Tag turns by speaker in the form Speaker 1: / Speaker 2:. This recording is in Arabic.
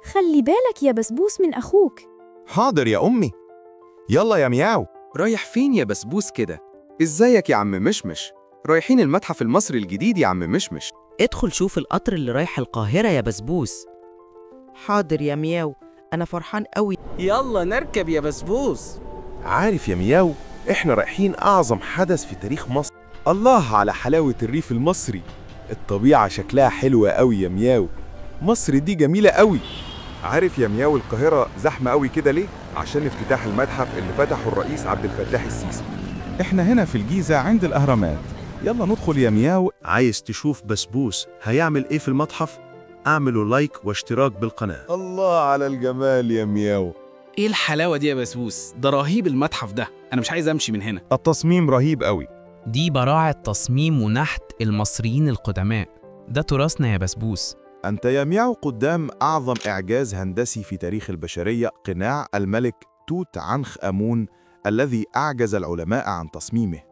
Speaker 1: خلي بالك يا بسبوس من أخوك.
Speaker 2: حاضر يا أمي. يلا يا مياو.
Speaker 3: رايح فين يا بسبوس كده؟ ازيك يا عم مشمش؟ رايحين المتحف المصري الجديد يا عم مشمش.
Speaker 4: ادخل شوف القطر اللي رايح القاهرة يا بسبوس. حاضر يا مياو، أنا فرحان قوي.
Speaker 5: يلا نركب يا بسبوس.
Speaker 6: عارف يا مياو، احنا رايحين أعظم حدث في تاريخ مصر.
Speaker 2: الله على حلاوة الريف المصري. الطبيعة شكلها حلوة قوي يا مياو. مصر دي جميلة قوي.
Speaker 7: عارف يا مياو القاهرة زحمة قوي كده ليه؟ عشان افتتاح المتحف اللي فتحه الرئيس عبد الفتاح السيسي.
Speaker 8: احنا هنا في الجيزة عند الأهرامات. يلا ندخل يا مياو.
Speaker 6: عايز تشوف بسبوس هيعمل ايه في المتحف؟ اعملوا لايك واشتراك بالقناة.
Speaker 2: الله على الجمال يا مياو.
Speaker 5: ايه الحلاوة دي يا بسبوس؟ ده رهيب المتحف ده، انا مش عايز امشي من هنا.
Speaker 8: التصميم رهيب قوي.
Speaker 9: دي براعة تصميم ونحت المصريين القدماء، ده تراثنا يا بسبوس.
Speaker 2: أنت يا مياو قدام أعظم إعجاز هندسي في تاريخ البشرية، قناع الملك توت عنخ آمون الذي أعجز العلماء عن تصميمه.